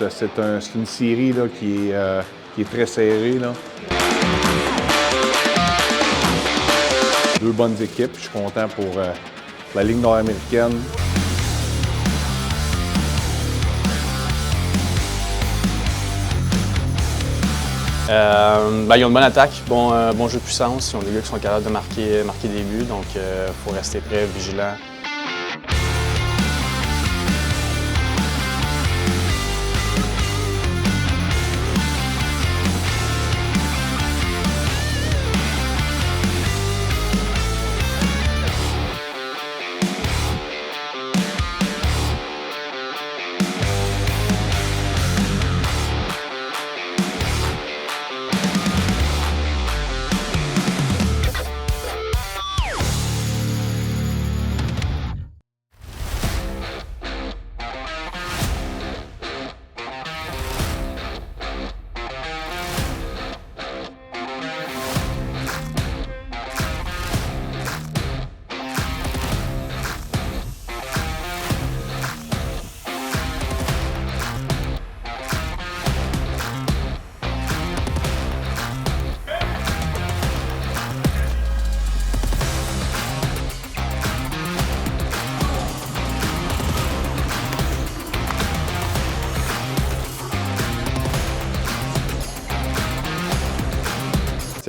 c'est une série là, qui est très serrée. Là. Deux bonnes équipes. Je suis content pour la Ligue nord-américaine. Ils ont une bonne attaque, bon jeu de puissance. Ils ont des gars qui sont capables de marquer des buts, donc il faut rester prêt, vigilant.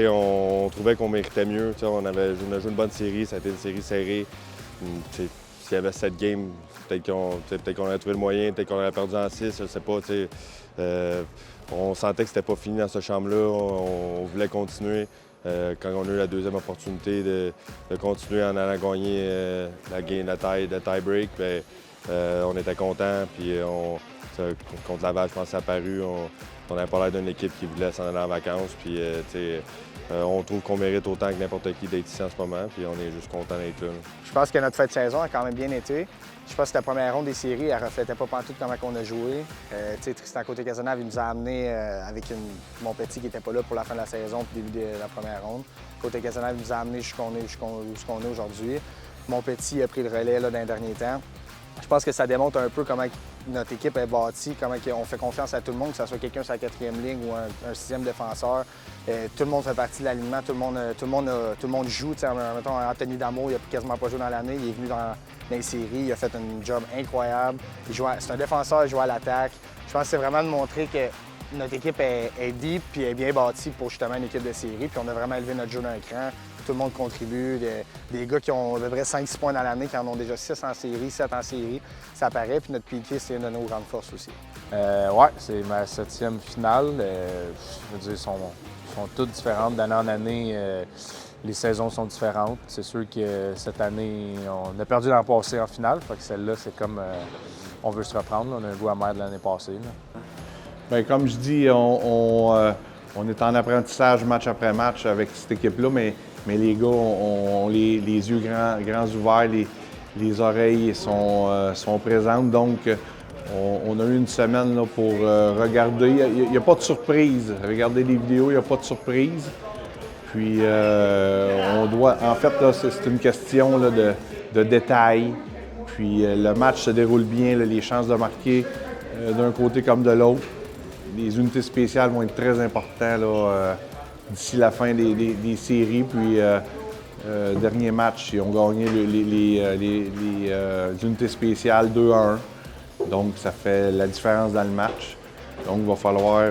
On trouvait qu'on méritait mieux. On a joué une bonne série, ça a été une série serrée. S'il y avait 7 games, peut-être qu'on aurait trouvé le moyen, peut-être qu'on aurait perdu en 6, je ne sais pas. On sentait que c'était pas fini dans cette chambre-là. On voulait continuer. Quand on a eu la deuxième opportunité de continuer en allant gagner la game de tie-break, on était contents. Puis contre Laval, je pense que ça a apparu. On n'avait pas l'air d'une équipe qui voulait s'en aller en vacances. Puis, on trouve qu'on mérite autant que n'importe qui d'être ici en ce moment. Puis on est juste content d'être là. Je pense que notre fin de saison a quand même bien été. Je pense que la première ronde des séries, elle ne reflétait pas pantoute comment on a joué. Tristan Côté-Cazenave, il nous a amené avec Montpetit qui n'était pas là pour la fin de la saison puis début de la première ronde. Côté-Cazenave nous a amené jusqu'on est aujourd'hui. Montpetit a pris le relais là, dans les derniers temps. Je pense que ça démontre un peu comment notre équipe est bâtie, comment on fait confiance à tout le monde, que ce soit quelqu'un sur la quatrième ligne ou un sixième défenseur. Tout le monde fait partie de l'alignement, tout le monde joue. Mettons, Anthony Damour, il n'a quasiment pas joué dans l'année, il est venu dans les séries, il a fait un job incroyable. C'est un défenseur, il joue à l'attaque. Je pense que c'est vraiment de montrer que notre équipe est deep et est bien bâtie pour justement une équipe de série. Puis on a vraiment élevé notre jeu d'un cran. Tout le monde contribue. Des gars qui ont à peu près 5-6 points dans l'année, qui en ont déjà 6 en série, 7 en série. Ça apparaît. Puis notre piqué, c'est une de nos grandes forces aussi. Ouais, c'est ma 7e finale. Je veux dire, sont toutes différentes d'année en année. Les saisons sont différentes. C'est sûr que cette année, on a perdu l'an passé en finale. Fait que celle-là, c'est comme on veut se reprendre. Là. On a un goût amer de l'année passée. Là. Bien, comme je dis, on est en apprentissage match après match avec cette équipe-là, mais les gars ont les yeux grands ouverts, les oreilles sont présentes. Donc, on a eu une semaine là, pour regarder. Il n'y a pas de surprise. Regarder les vidéos, il n'y a pas de surprise. Puis, en fait, là, c'est une question là, de détails. Puis, le match se déroule bien, là, les chances de marquer d'un côté comme de l'autre. Les unités spéciales vont être très importantes d'ici la fin des séries. Puis, dernier match, ils ont gagné les unités spéciales 2-1. Donc, ça fait la différence dans le match. Donc, il va falloir,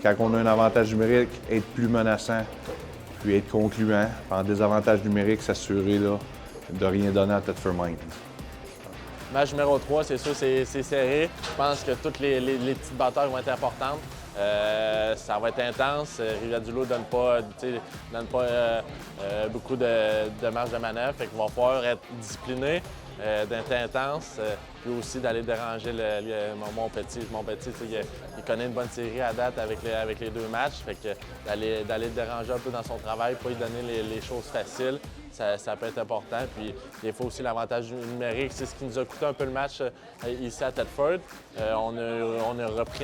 quand on a un avantage numérique, être plus menaçant, puis être concluant. En désavantage numérique, s'assurer de rien donner à Thetford Mines. Match numéro 3, c'est sûr, c'est serré. Je pense que toutes les petites batailles vont être importantes. Ça va être intense. Rivière-du-Loup ne donne pas beaucoup de marge de manœuvre. Fait qu'il va falloir être discipliné, d'être intense, puis aussi d'aller déranger Montpetit. Montpetit, il connaît une bonne série à date avec les 2 matchs. Fait que d'aller le déranger un peu dans son travail, pas lui donner les choses faciles. Ça peut être important. Puis il faut aussi l'avantage numérique. C'est ce qui nous a coûté un peu le match ici à Thetford. On a repris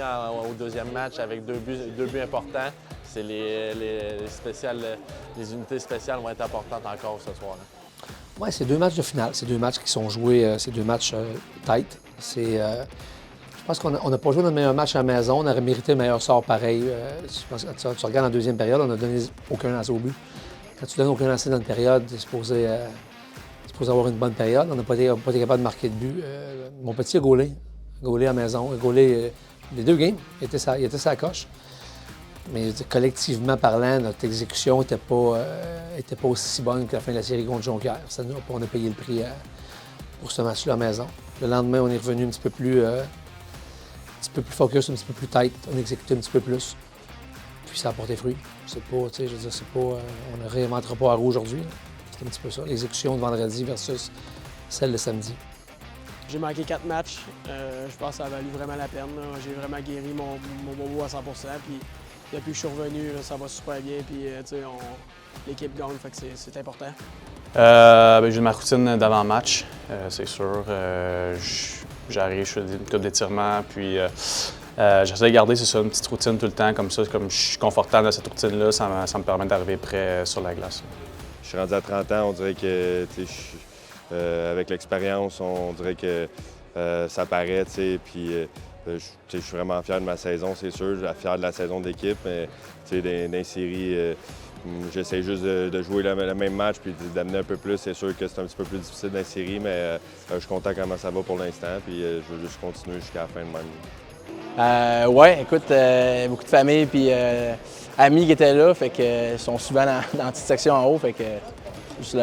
au deuxième match avec deux buts importants. C'est les unités spéciales vont être importantes encore ce soir-là. Oui, c'est 2 matchs de finale. C'est 2 matchs qui sont joués, c'est 2 matchs tight. Je pense qu'on n'a pas joué notre meilleur match à la maison. On aurait mérité un meilleur sort pareil. Je pense que tu regardes en deuxième période, on n'a donné aucun lancer au but. Quand tu donnes aucun lancer dans une période, tu es supposé avoir une bonne période. On n'a pas été capable de marquer de but. Mon petit a gaulé à la maison. Il a gaulé les 2 games. Il était sa coche. Mais collectivement parlant, notre exécution n'était pas aussi bonne que la fin de la série contre Jonquière. On a payé le prix pour ce match-là à la maison. Le lendemain, on est revenu un petit peu plus focus, un petit peu plus tight. On a exécuté un petit peu plus. Puis ça a porté fruit. C'est pas, je veux dire, on ne réinventera pas à roue aujourd'hui. C'est un petit peu ça, l'exécution de vendredi versus celle de samedi. J'ai manqué 4 matchs. Je pense que ça a valu vraiment la peine. J'ai vraiment guéri mon bobo à 100 %. Puis depuis que je suis revenu, là, ça va super bien. Puis l'équipe gagne, fait que c'est important. J'ai ma routine d'avant-match, c'est sûr. J'arrive, je fais une couple d'étirements, puis j'essaie de garder une petite routine tout le temps, comme ça. Comme je suis confortable dans cette routine-là, ça me permet d'arriver prêt sur la glace. Je suis rendu à 30 ans, on dirait que avec l'expérience, on dirait que ça paraît, puis je suis vraiment fier de ma saison, c'est sûr. Je suis fier de la saison d'équipe, mais dans les séries, j'essaie juste de jouer le même match puis d'amener un peu plus. C'est sûr que c'est un petit peu plus difficile dans les séries, mais je suis content comment ça va pour l'instant, puis je veux juste continuer jusqu'à la fin de même. Ouais, écoute, beaucoup de familles puis amis qui étaient là, fait que sont souvent dans la petite section en haut, fait que juste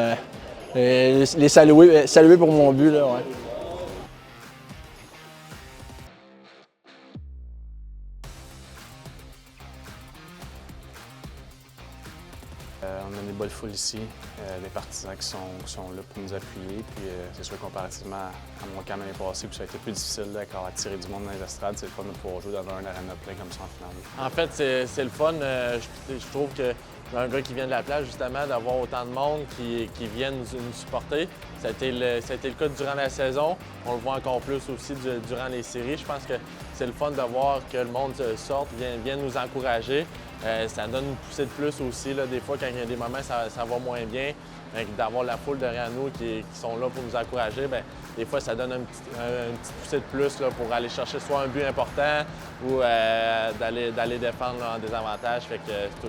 les saluer pour mon but, là, ouais. On a des belles foules ici, des partisans qui sont là pour nous appuyer. Puis c'est sûr, comparativement à mon camp l'année passée, où ça a été plus difficile à tirer du monde dans les estrades, c'est le fun de pouvoir jouer devant un arena plein comme ça en finale. En fait, c'est le fun. Je trouve que un gars qui vient de la plage, justement, d'avoir autant de monde qui viennent nous supporter. Ça a été le cas durant la saison. On le voit encore plus aussi durant les séries. Je pense que c'est le fun de voir que le monde sorte, vienne nous encourager. Ça donne une poussée de plus aussi. Là, des fois, quand il y a des moments, ça va moins bien. D'avoir la foule derrière nous qui sont là pour nous encourager, bien, des fois, ça donne une petite poussée de plus là, pour aller chercher soit un but important ou d'aller défendre là, en désavantage. Fait que c'est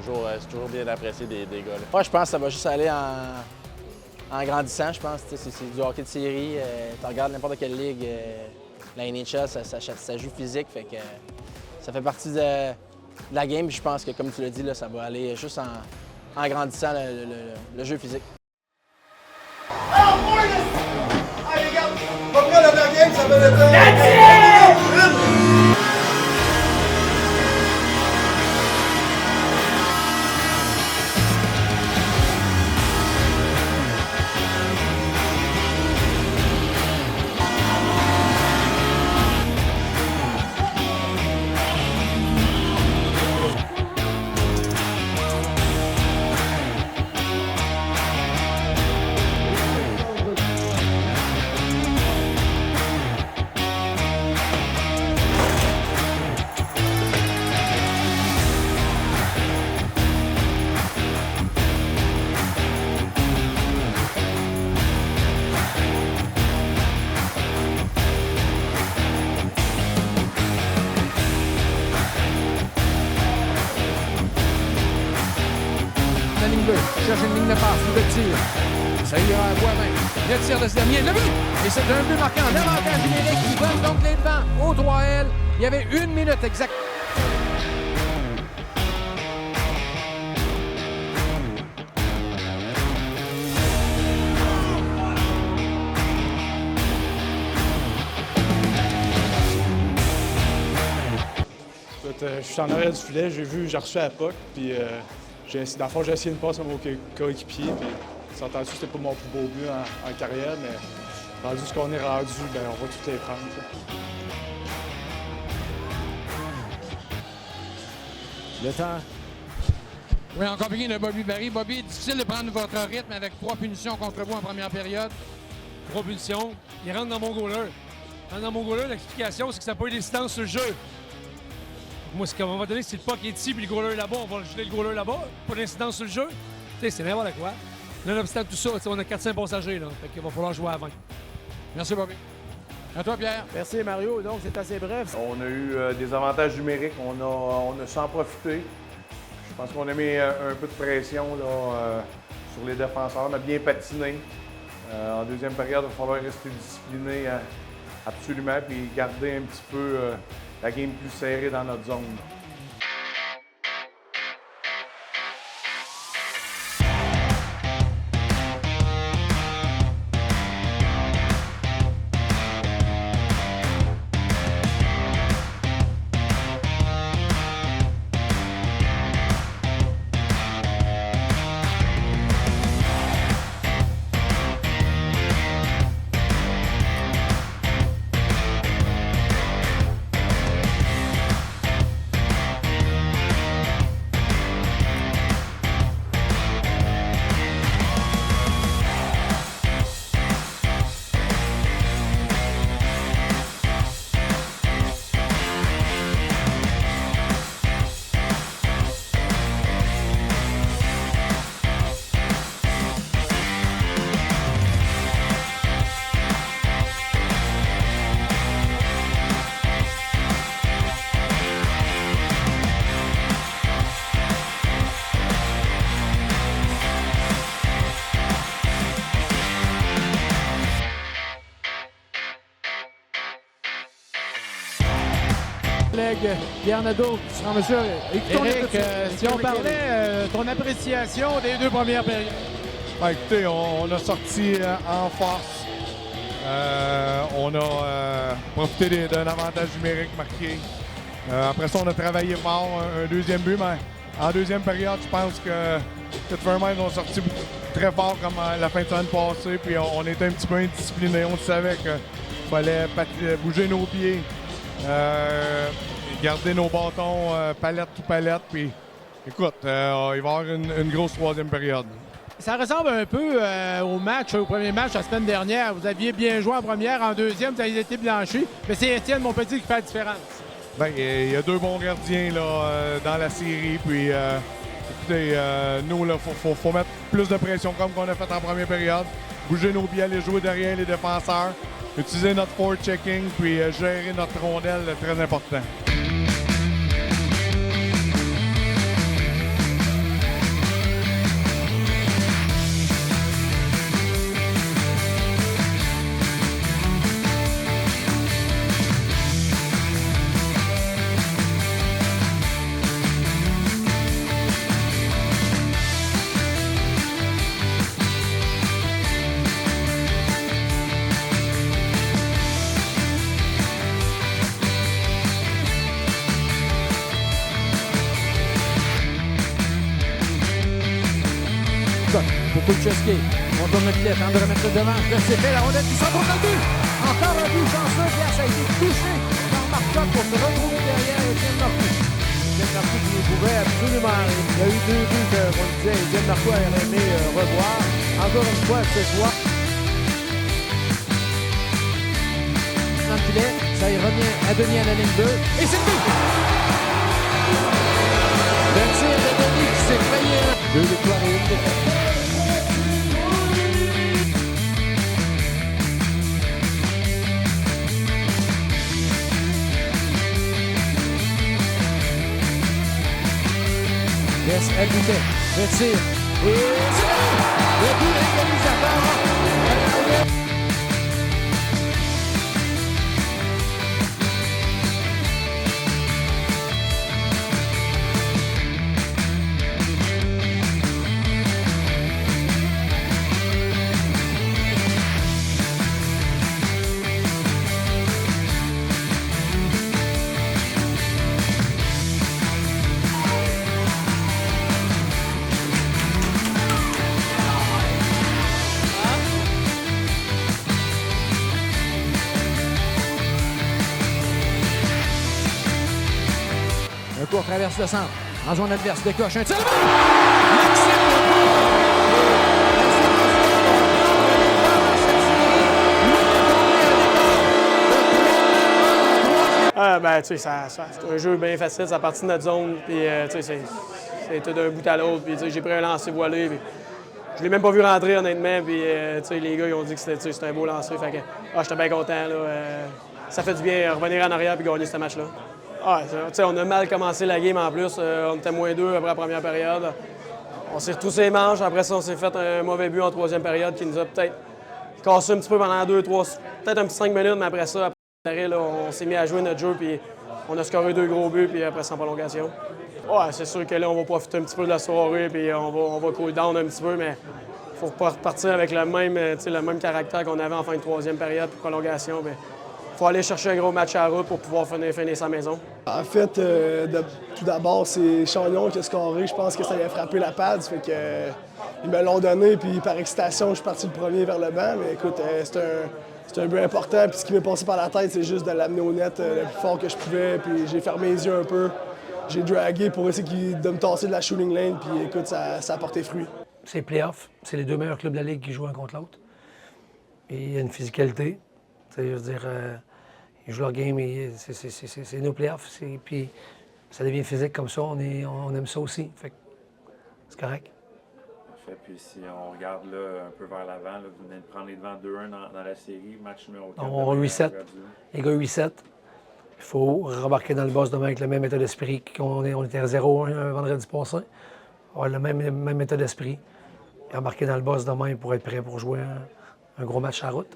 toujours bien d'apprécier des gars. Là. Ouais, je pense que ça va juste aller en grandissant, je pense. C'est du hockey de série. Tu regardes n'importe quelle ligue, la NHL, ça joue physique. Fait que ça fait partie de la game. Je pense que, comme tu l'as dit, là, ça va aller juste en grandissant le jeu physique. Cherche une ligne de passe, coup de tir. Ça ira à Boivin. Le tir de ce dernier, le but! Et c'est un but marquant. L'avantage numérique qui donne donc les devants au 3L. Il y avait 1 minute exacte. Je suis en arrière du filet, j'ai reçu la puck, puis dans le fond, j'ai essayé une passe à mon coéquipier, puis c'est entendu que c'était pas mon plus beau but en carrière, mais rendu ce qu'on est rendu, bien, on va toutes les prendre. Le temps. Oui, encore bien de Bobby Barry. Bobby, difficile de prendre votre rythme avec 3 punitions contre vous en première période. 3 punitions, il rentre dans mon goaler. Il rentre dans mon goaler, l'explication, c'est que ça n'a pas eu d'incidence sur le jeu. Moi, c'est qu'à un moment donné, si le puck est ici puis le goaler là-bas, on va jeter le goaler là-bas. Pas d'incidence sur le jeu. C'est n'importe quoi. Nonobstant tout ça, on a 400 passagers, là. Fait qu'il va falloir jouer à 20. Merci, Bobby. À toi, Pierre. Merci, Mario. Donc, c'est assez bref. On a eu des avantages numériques, on a su en profiter. Je pense qu'on a mis un peu de pression là, sur les défenseurs. On a bien patiné. En deuxième période, il va falloir rester discipliné absolument puis garder un petit peu la game plus serrée dans notre zone. Pierre Nadeau, tu seras en mesure. Éric, si on parlait ton appréciation des 2 premières périodes. Écoutez, on a sorti en force. On a profité d'un avantage numérique marqué. Après ça, on a travaillé fort, un deuxième but, mais en deuxième période, je pense que les Firemen ont sorti très fort comme la fin de semaine passée, puis on était un petit peu indisciplinés. On savait qu'il fallait bouger nos pieds. Garder nos bâtons palette tout palette. Puis, écoute, il va y avoir une grosse troisième période. Ça ressemble un peu au premier match la semaine dernière. Vous aviez bien joué en première, en deuxième, vous avez été blanchi. Mais c'est Étienne Monpetit qui fait la différence. Bien, il y a 2 bons gardiens là, dans la série. Puis, écoutez, nous, il faut mettre plus de pression comme qu'on a fait en première période. Bouger nos pieds, aller jouer derrière les défenseurs. Utiliser notre forechecking, puis gérer notre rondelle, très important. Kucheski, on tourne le filet, tente de remettre le devant. C'est fait, la rondelle qui s'en tourne dans le but. Encore un but chanceux, Pierre, ça a été touché par Marcotte pour se retrouver derrière Étienne Marcoux. Étienne Marcoux qui pouvait absolument. Il y a eu 2 buts qu'on disait Étienne Marcoux aurait aimé revoir. Encore une fois, c'est toi. Dans le filet, ça y revient à Denis à la ligne 2. Et c'est le but! Le tir de Denis qui s'est payé. 2 victoires et 1 défaite. Yes, elle boutait, le tir, et c'est le but d'égalisateur. Tour traverse le centre. En zone adverse, décoche un tir. Tu sais, c'est un jeu bien facile, ça partit de notre zone, puis tu sais, c'était d'un bout à l'autre, puis tu sais, j'ai pris un lancer voilé, puis Je l'ai même pas vu rentrer, honnêtement. Puis, les gars, ils ont dit que c'était un beau lancer. Fait que, j'étais bien content. Là, ça fait du bien revenir en arrière et gagner ce match-là. On a mal commencé la game en plus. On était -2 après la première période. On s'est retroussé les manches. Après ça, on s'est fait un mauvais but en troisième période qui nous a peut-être cassé un petit peu pendant 2-3, peut-être un petit 5 minutes. Mais après ça, après là, on s'est mis à jouer notre jeu. Puis on a scoré 2 gros buts. Puis après, sans prolongation. C'est sûr que là, on va profiter un petit peu de la soirée, puis on va cool down un petit peu, mais il faut repartir avec le même caractère qu'on avait en fin de troisième période, puis prolongation. Il faut aller chercher un gros match à la route pour pouvoir finir sa maison. En fait, tout d'abord, c'est Chagnon qui a scoré. Je pense que ça lui a frappé la pad, fait que ils me l'ont donné, puis par excitation, je suis parti le premier vers le banc. Mais écoute, c'est un but important, puis ce qui m'est passé par la tête, c'est juste de l'amener au net le plus fort que je pouvais, puis j'ai fermé les yeux un peu. J'ai dragué pour essayer de me tasser de la shooting lane, puis écoute, ça a porté fruit. C'est playoff. C'est les 2 meilleurs clubs de la Ligue qui jouent un contre l'autre. Et il y a une physicalité. Je veux dire, ils jouent leur game et c'est nos playoffs. Puis ça devient physique comme ça. On aime ça aussi. Fait que c'est correct. Parfait. Puis si on regarde là, un peu vers l'avant, vous venez de prendre les devants 2-1 dans la série, match numéro 4. On reset. Les gars 8-7. Il faut rembarquer dans le boss demain avec le même état d'esprit qu'on était à 0-1 vendredi passé. Avoir le même état d'esprit. Et embarquer dans le boss demain pour être prêt pour jouer un gros match à la route.